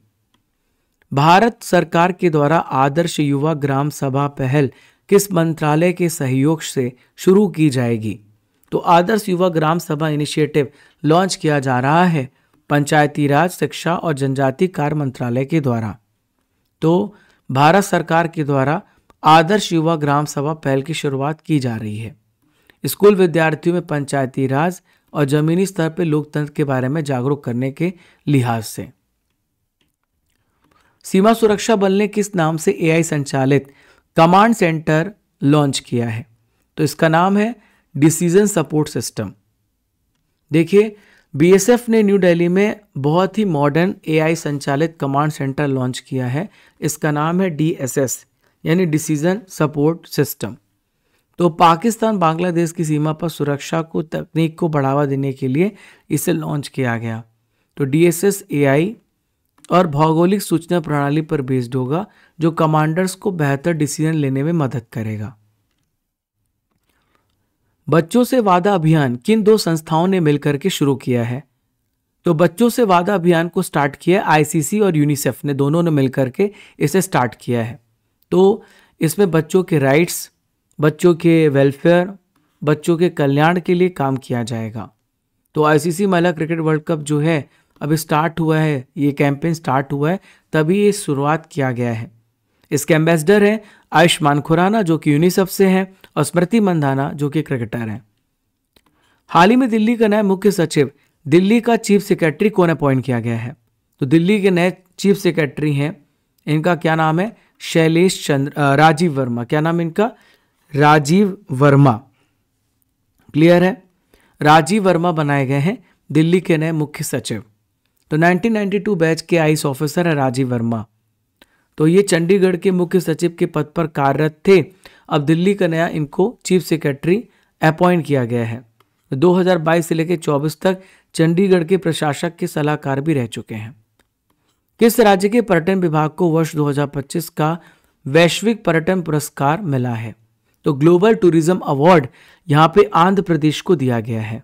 Bharat सरकार के द्वारा आदर्श युवा ग्राम सभा पहल किस मंत्रालय के सहयोग से शुरू की जाएगी? तो आदर्श युवा ग्राम सभा इनिशिएटिव लॉन्च किया जा रहा है पंचायती राज, शिक्षा और जनजातीय कार्य मंत्रालय के द्वारा। तो भारत सरकार के द्वारा आदर्श युवा ग्राम सभा पहल की शुरुआत की जा रही है। स्कूल विद्यार्थियों में पंचायती राज और जमीनी स्तर पर लोकतंत्र के बारे में जागरूक करने के लिहाज से। सीमा सुरक्षा बल ने किस नाम से एआई संचालित कमांड सेंटर लॉन्च किया है? तो इसका नाम है डिसीजन सपोर्ट सिस्टम। देखिए, बीएसएफ ने न्यू दिल्ली में बहुत ही मॉडर्न एआई संचालित कमांड सेंटर लॉन्च किया है। इसका नाम है डीएसएस यानी डिसीजन सपोर्ट सिस्टम। तो पाकिस्तान बांग्लादेश की सीमा पर सुरक्षा को तकनीक को बढ़ावा देने के लिए इसे लॉन्च किया गया। तो डीएसएस एआई और भौगोलिक सूचना प्रणाली पर बेस्ड होगा, जो कमांडर्स को बेहतर डिसीजन लेने में मदद करेगा। बच्चों से वादा अभियान किन दो संस्थाओं ने मिलकर के शुरू किया है? तो बच्चों से वादा अभियान को स्टार्ट किया है आईसीसी और यूनिसेफ ने, दोनों ने मिलकर के इसे स्टार्ट किया है। तो इसमें बच्चों के राइट्स, बच्चों के वेलफेयर, बच्चों के कल्याण के लिए काम किया जाएगा। तो आईसीसी महिला क्रिकेट वर्ल्ड कप जो है अभी स्टार्ट हुआ है, ये कैंपेन स्टार्ट हुआ है, तभी ये शुरुआत किया गया है। इसके एम्बेसडर हैं आयुष्मान खुराना जो कि यूनिसेफ से हैं और स्मृति मंधाना जो कि क्रिकेटर हैं। हाल ही में दिल्ली का नया मुख्य सचिव, दिल्ली का चीफ सेक्रेटरी कौन अपॉइंट किया गया है? तो दिल्ली के नए चीफ सेक्रेटरी हैं, इनका क्या नाम है? शैलेश चंद्र राजीव वर्मा। क्या नाम इनका? राजीव वर्मा। क्लियर है? राजीव वर्मा बनाए गए हैं दिल्ली के नए मुख्य सचिव। तो 1992 बैच के आईएएस ऑफिसर है राजीव वर्मा। तो ये चंडीगढ़ के मुख्य सचिव के पद पर कार्यरत थे। अब दिल्ली का नया इनको चीफ सेक्रेटरी अपॉइंट किया गया है। 2022 से लेकर 24 तक चंडीगढ़ के प्रशासक के सलाहकार भी रह चुके हैं। किस राज्य के पर्यटन विभाग को वर्ष 2025 का वैश्विक पर्यटन पुरस्कार मिला है? तो ग्लोबल टूरिज्म अवार्ड यहाँ पे आंध्र प्रदेश को दिया गया है।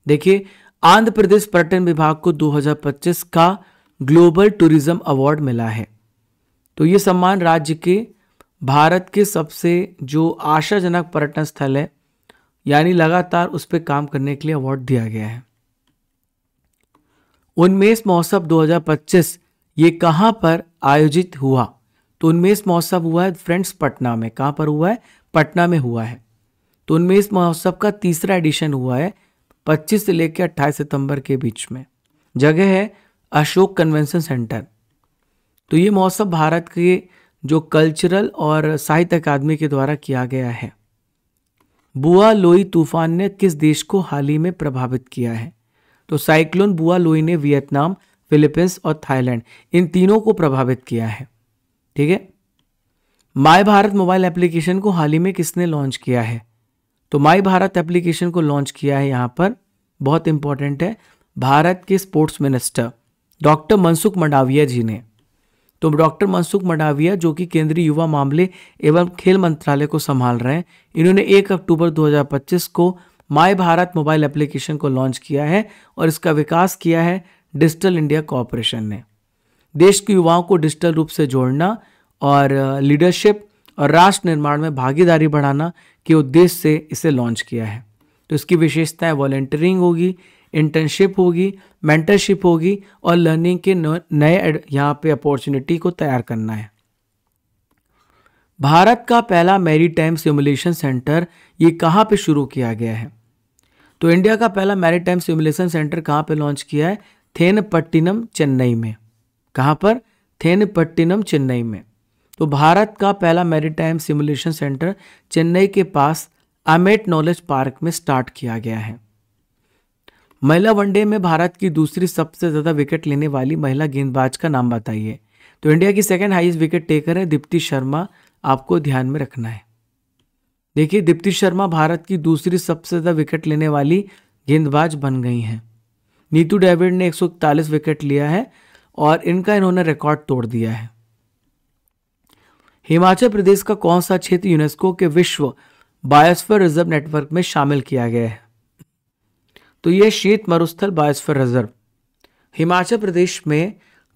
देखिए, आंध्र प्रदेश पर्यटन विभाग को 2025 का ग्लोबल टूरिज्म अवार्ड मिला है। तो ये सम्मान राज्य के भारत के सबसे जो आशाजनक पर्यटन स्थल है, यानी लगातार उस पर काम करने के लिए अवार्ड दिया गया है। उन्मेष महोत्सव 2025 ये कहाँ पर आयोजित हुआ? तो उन्मेष महोत्सव हुआ है फ्रेंड्स पटना में। कहाँ पर हुआ है? पटना में हुआ है। तो उन्मेष महोत्सव का तीसरा एडिशन हुआ है 25 से लेकर 28 सितंबर के बीच में। जगह है अशोक कन्वेंशन सेंटर। तो ये महोत्सव भारत के जो कल्चरल और साहित्य अकादमी के द्वारा किया गया है। बुआ लोई तूफान ने किस देश को हाल ही में प्रभावित किया है? तो साइक्लोन बुआ लोई ने वियतनाम, फिलीपींस और थाईलैंड इन तीनों को प्रभावित किया है। ठीक है। माय भारत मोबाइल एप्लीकेशन को हाल ही में किसने लॉन्च किया है? तो माय भारत एप्लीकेशन को लॉन्च किया है, यहाँ पर बहुत इंपॉर्टेंट है, भारत के sports minister doctor Mansukh Mandaviya ji ने। तो डॉक्टर मनसुख मंडाविया जो कि केंद्रीय युवा मामले एवं खेल मंत्रालय को संभाल रहे हैं, इन्होंने 1 अक्टूबर 2025 को माय भारत मोबाइल एप्लीकेशन को लॉन्च किया है और इसका विकास किया है डिजिटल इंडिया कॉरपोरेशन ने। देश के युवाओं को डिजिटल रूप से जोड़ना और लीडरशिप और राष्ट्र निर्माण में भागीदारी बढ़ाना के उद्देश्य से इसे लॉन्च किया है। तो इसकी विशेषताएं वॉलंटियरिंग होगी, इंटर्नशिप होगी, मेंटरशिप होगी और लर्निंग के नए यहाँ पे अपॉर्चुनिटी को तैयार करना है। भारत का पहला मैरीटाइम सिमुलेशन सेंटर ये कहाँ पे शुरू किया गया है? तो इंडिया का पहला मैरीटाइम सिमुलेशन सेंटर कहाँ पे लॉन्च किया है? थेनपट्टिनम, चेन्नई में। कहाँ पर? थेनपट्टिनम, चेन्नई में। तो भारत का पहला मैरीटाइम सिमुलेशन सेंटर चेन्नई के पास अमेट नॉलेज पार्क में स्टार्ट किया गया है। महिला वनडे में भारत की दूसरी सबसे ज्यादा विकेट लेने वाली महिला गेंदबाज का नाम बताइए। तो इंडिया की सेकंड हाईएस्ट विकेट टेकर है दीप्ति शर्मा, आपको ध्यान में रखना है। देखिए, दीप्ति शर्मा भारत की दूसरी सबसे ज्यादा विकेट लेने वाली गेंदबाज बन गई हैं। नीतू डेविड ने 141 विकेट लिया है और इन्होंने रिकॉर्ड तोड़ दिया है। हिमाचल प्रदेश का कौन सा क्षेत्र यूनेस्को के विश्व बायोस्फीयर रिजर्व नेटवर्क में शामिल किया गया है? तो यह शीत मरुस्थल बायोस्फीयर रिजर्व। हिमाचल प्रदेश में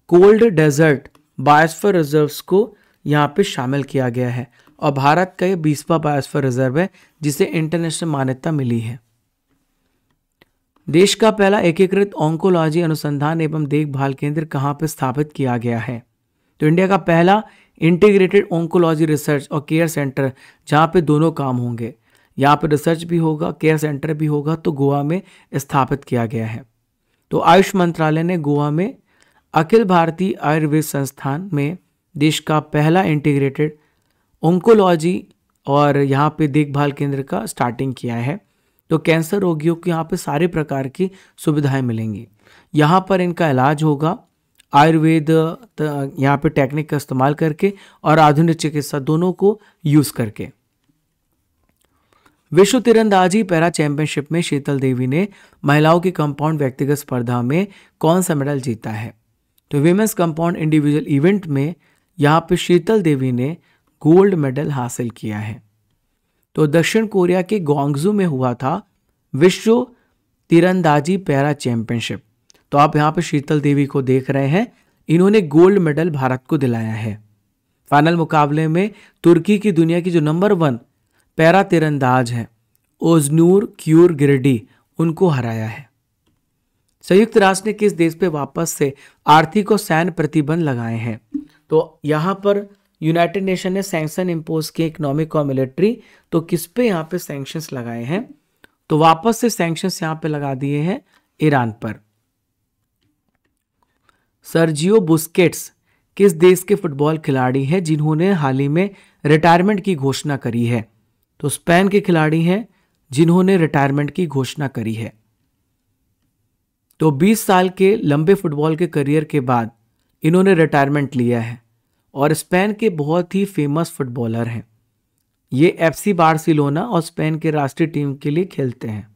कोल्ड डेजर्ट बायोस्फीयर रिजर्व्स को यहाँ पे शामिल किया गया है और भारत का यह 20वां बायोस्फीयर रिजर्व है जिसे इंटरनेशनल मान्यता मिली है। देश का पहला एकीकृत ऑन्कोलॉजी अनुसंधान एवं देखभाल केंद्र कहाँ पे स्थापित किया गया है? तो इंडिया का पहला इंटीग्रेटेड ऑन्कोलॉजी रिसर्च और केयर सेंटर जहाँ पे दोनों काम होंगे। यहाँ पे रिसर्च भी होगा, केयर सेंटर भी होगा, तो गोवा में स्थापित किया गया है। तो आयुष मंत्रालय ने गोवा में अखिल भारतीय आयुर्वेद संस्थान में देश का पहला इंटीग्रेटेड ओंकोलॉजी और यहाँ पे देखभाल केंद्र का स्टार्टिंग किया है। तो कैंसर रोगियों को यहाँ पे सारे प्रकार की सुविधाएं मिलेंगी। यहाँ पर इनका इलाज होगा आयुर्वेद यहाँ पे टेक्निक का इस्तेमाल करके और आधुनिक चिकित्सा दोनों को यूज करके। विश्व तीरंदाजी पैरा चैंपियनशिप में शीतल देवी ने महिलाओं की कंपाउंड व्यक्तिगत स्पर्धा में कौन सा मेडल जीता है? तो विमेंस कंपाउंड इंडिविजुअल इवेंट में यहाँ पे शीतल देवी ने गोल्ड मेडल हासिल किया है। तो दक्षिण कोरिया के ग्वांगजू में हुआ था विश्व तीरंदाजी पैरा चैंपियनशिप। तो आप यहाँ पे शीतल देवी को देख रहे हैं, इन्होंने गोल्ड मेडल भारत को दिलाया है। फाइनल मुकाबले में तुर्की की दुनिया की जो नंबर 1 पैरा तीरंदाज है ओजनूर क्यूर गिरडी, उनको हराया है। संयुक्त राष्ट्र ने किस देश पे वापस से आर्थिक और सैन्य प्रतिबंध लगाए हैं? तो यहाँ पर यूनाइटेड नेशन ने सैंक्शन इम्पोज किए इकोनॉमिक और मिलिट्री। तो किस पे यहाँ पे सैंक्शंस लगाए हैं? तो वापस से सैंक्शंस यहाँ पे लगा दिए हैं ईरान पर। सर्जियो बुस्केट्स किस देश के फुटबॉल खिलाड़ी हैं जिन्होंने हाल ही में रिटायरमेंट की घोषणा करी है? तो स्पेन के खिलाड़ी हैं जिन्होंने रिटायरमेंट की घोषणा करी है। तो 20 साल के लंबे फुटबॉल के करियर के बाद इन्होंने रिटायरमेंट लिया है और स्पेन के बहुत ही फेमस फुटबॉलर हैं। ये FC बार्सिलोना और स्पेन के राष्ट्रीय टीम के लिए खेलते हैं।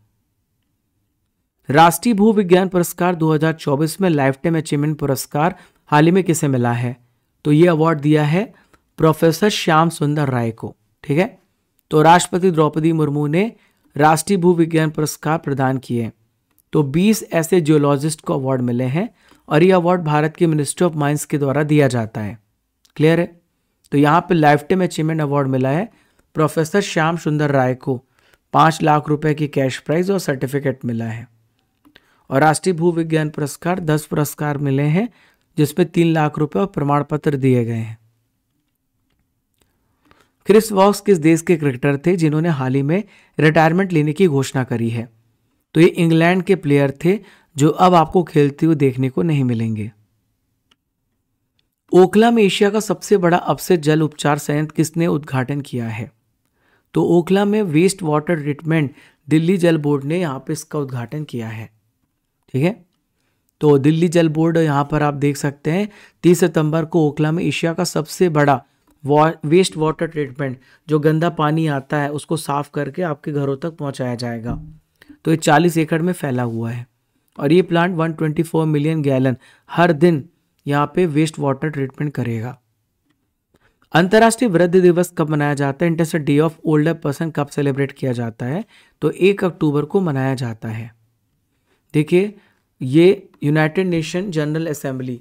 राष्ट्रीय भूविज्ञान पुरस्कार 2024 में लाइफ टाइम अचीवमेंट पुरस्कार हाल ही में किसे मिला है? तो ये अवार्ड दिया है प्रोफेसर श्याम सुंदर राय को। ठीक है, तो राष्ट्रपति द्रौपदी मुर्मू ने राष्ट्रीय भूविज्ञान पुरस्कार प्रदान किए। तो 20 ऐसे जियोलॉजिस्ट को अवार्ड मिले हैं और ये अवार्ड भारत के मिनिस्ट्री ऑफ माइंस के द्वारा दिया जाता है। क्लियर है? तो यहाँ पे लाइफ टाइम अचीवमेंट अवार्ड मिला है प्रोफेसर श्याम सुंदर राय को। 5 लाख रुपए की कैश प्राइज और सर्टिफिकेट मिला है। और राष्ट्रीय भूविज्ञान पुरस्कार 10 पुरस्कार मिले हैं जिसमें 3 लाख रुपए और प्रमाण पत्र दिए गए हैं। क्रिस वॉक्स किस देश के क्रिकेटर थे जिन्होंने हाल ही में रिटायरमेंट लेने की घोषणा करी है? तो ये इंग्लैंड के प्लेयर थे जो अब आपको खेलते हुए देखने को नहीं मिलेंगे। ओखला में एशिया का सबसे बड़ा अपशिष्ट जल उपचार संयंत्र किसने उद्घाटन किया है? तो ओखला में वेस्ट वाटर ट्रीटमेंट दिल्ली जल बोर्ड ने यहाँ पे इसका उद्घाटन किया है। ठीक है, तो दिल्ली जल बोर्ड यहाँ पर आप देख सकते हैं 30 सितंबर को ओखला में एशिया का सबसे बड़ा वेस्ट वाटर ट्रीटमेंट, जो गंदा पानी आता है उसको साफ करके आपके घरों तक पहुँचाया जाएगा। तो ये 40 एकड़ में फैला हुआ है और ये प्लांट 124 मिलियन गैलन हर दिन यहाँ पे वेस्ट वाटर ट्रीटमेंट करेगा। अंतर्राष्ट्रीय वृद्ध दिवस कब मनाया जाता है? International day of older person कब सेलिब्रेट किया जाता है? तो 1 अक्टूबर को मनाया जाता है। देखिए, ये United nation general assembly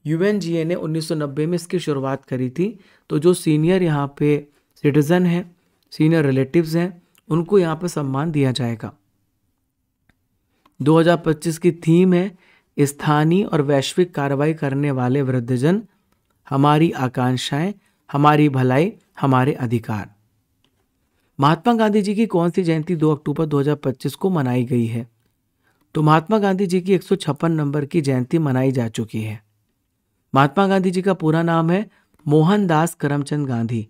UNGA ने 1990 में इसकी शुरुआत करी थी। तो जो सीनियर यहाँ पे सिटीजन हैं, सीनियर रिलेटिव्स हैं, उनको यहाँ पे सम्मान दिया जाएगा। 2025 की थीम है स्थानीय और वैश्विक कार्रवाई करने वाले वृद्धजन, हमारी आकांक्षाएं, हमारी भलाई, हमारे अधिकार। महात्मा गांधी जी की कौन सी जयंती 2 अक्टूबर 2025 को मनाई गई है? तो महात्मा गांधी जी की 156 नंबर की जयंती मनाई जा चुकी है। महात्मा गांधी जी का पूरा नाम है मोहनदास करमचंद गांधी।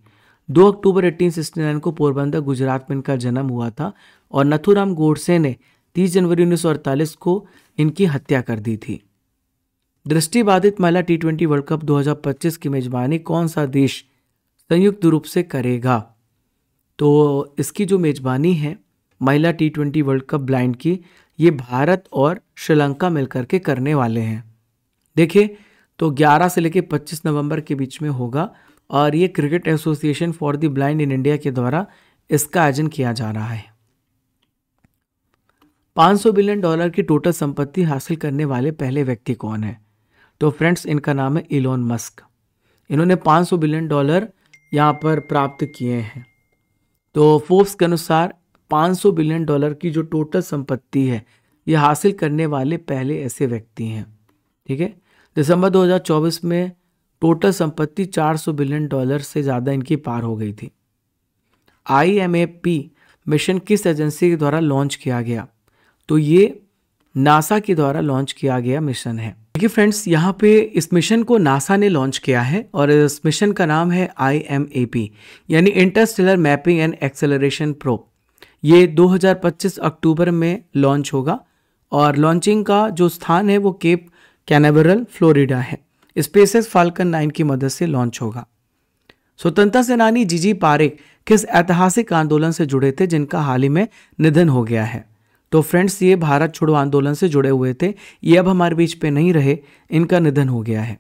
2 अक्टूबर 1869 को पोरबंदर गुजरात में इनका जन्म हुआ था और नथुराम गोडसे ने 30 जनवरी 1948 को इनकी हत्या कर दी थी। दृष्टिबाधित महिला T20 वर्ल्ड कप 2025 की मेजबानी कौन सा देश संयुक्त रूप से करेगा? तो इसकी जो मेजबानी है महिला T20 वर्ल्ड कप ब्लाइंड की, ये भारत और श्रीलंका मिलकर के करने वाले हैं। देखिए, तो 11 से लेकर 25 नवंबर के बीच में होगा और ये cricket association for the blind in India के द्वारा इसका आयोजन किया जा रहा है। $500 बिलियन की टोटल संपत्ति हासिल करने वाले पहले व्यक्ति कौन है? तो फ्रेंड्स, इनका नाम है इलोन मस्क। इन्होंने $500 बिलियन यहाँ पर प्राप्त किए हैं। तो फोर्ब्स के अनुसार $500 बिलियन की जो टोटल संपत्ति है ये हासिल करने वाले पहले ऐसे व्यक्ति हैं। ठीक है, दिसंबर 2024 में टोटल संपत्ति $400 बिलियन से ज़्यादा इनकी पार हो गई थी। IMF मिशन किस एजेंसी के द्वारा लॉन्च किया गया? तो ये नासा के द्वारा लॉन्च किया गया मिशन है। देखिए फ्रेंड्स, यहाँ पे इस मिशन को नासा ने लॉन्च किया है और इस मिशन का नाम है IMAP यानी Interstellar mapping and acceleration probe. ये 2025 अक्टूबर में लॉन्च होगा और लॉन्चिंग का जो स्थान है वो केप कैनावेरल फ्लोरिडा है। स्पेसएक्स फाल्कन 9 की मदद से लॉन्च होगा। स्वतंत्रता सेनानी जीजी पारेख किस ऐतिहासिक आंदोलन से जुड़े थे जिनका हाल ही में निधन हो गया है? तो फ्रेंड्स, ये भारत छोड़ो आंदोलन से जुड़े हुए थे। ये अब हमारे बीच पे नहीं रहे, इनका निधन हो गया है।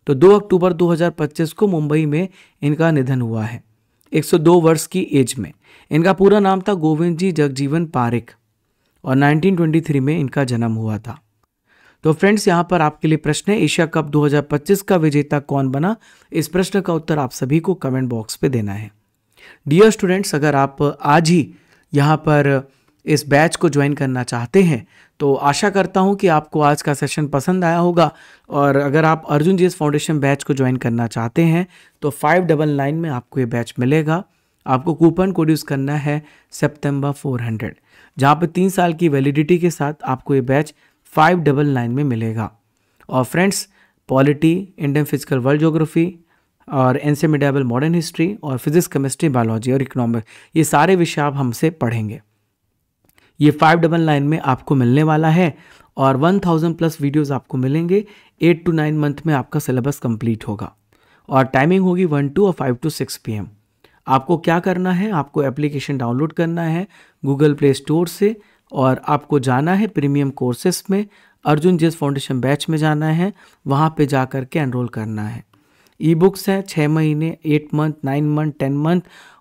तो 2 अक्टूबर 2025 को मुंबई में इनका निधन हुआ है 102 वर्ष की एज में। इनका पूरा नाम था गोविंद जी जगजीवन पारेख और 1923 में इनका जन्म हुआ था। तो फ्रेंड्स, यहाँ पर आपके लिए प्रश्न है, एशिया कप 2025 का विजेता कौन बना? इस प्रश्न का उत्तर आप सभी को कमेंट बॉक्स पे देना है। डियर स्टूडेंट्स, अगर आप आज ही यहाँ पर इस बैच को ज्वाइन करना चाहते हैं तो आशा करता हूँ कि आपको आज का सेशन पसंद आया होगा। और अगर आप अर्जुन जीएस फाउंडेशन बैच को ज्वाइन करना चाहते हैं तो 599 में आपको ये बैच मिलेगा। आपको कूपन कोड यूज़ करना है सितंबर 400, जहाँ पे 3 साल की वैलिडिटी के साथ आपको ये बैच 599 में मिलेगा। और friends, polity, Indian physical world geography और एंशिएंट मिडिवल मॉडर्न हिस्ट्री और फिजिक्स, केमिस्ट्री, बायोलॉजी और इकोनॉमिक्स, ये सारे विषय आप हमसे पढ़ेंगे। ये 599 में आपको मिलने वाला है और 1000 प्लस वीडियोस आपको मिलेंगे। 8 to 9 मंथ में आपका सिलेबस कंप्लीट होगा और टाइमिंग होगी 1 to और 5 to 6 PM। आपको क्या करना है? आपको एप्लीकेशन डाउनलोड करना है गूगल प्ले स्टोर से और आपको जाना है प्रीमियम कोर्सेस में, अर्जुन जीएस फाउंडेशन बैच में जाना है, वहाँ पे जा कर के एनरोल करना है। ई बुक्स हैं 6 महीने, 8 मंथ, 9 मंथ, 10 मंथ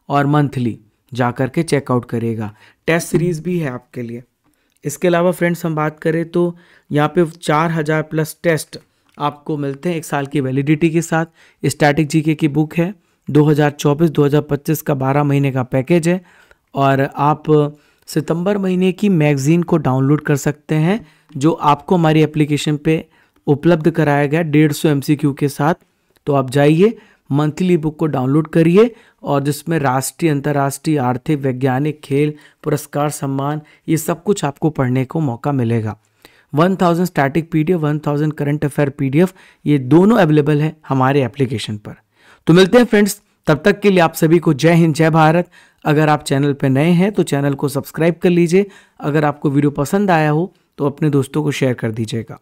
और मंथली जा कर के चेकआउट करेगा। टेस्ट सीरीज़ भी है आपके लिए। इसके अलावा फ्रेंड्स, हम बात करें तो यहाँ पे 4000 प्लस टेस्ट आपको मिलते हैं 1 साल की वैलिडिटी के साथ। स्टैटिक जीके की बुक है 2024-2025 का 12 महीने का पैकेज है और आप सितंबर महीने की मैगजीन को डाउनलोड कर सकते हैं जो आपको हमारी एप्लीकेशन पे उपलब्ध कराया गया 150 MCQ के साथ। तो आप जाइए, मंथली बुक को डाउनलोड करिए और जिसमें राष्ट्रीय, अंतर्राष्ट्रीय, आर्थिक, वैज्ञानिक, खेल, पुरस्कार, सम्मान, ये सब कुछ आपको पढ़ने को मौका मिलेगा। 1000 static PDF, 1000 current affair PDF, ये दोनों अवेलेबल है हमारे एप्लीकेशन पर। तो मिलते हैं फ्रेंड्स, तब तक के लिए आप सभी को जय हिंद, जय भारत। अगर आप चैनल पर नए हैं तो चैनल को सब्सक्राइब कर लीजिए। अगर आपको वीडियो पसंद आया हो तो अपने दोस्तों को शेयर कर दीजिएगा।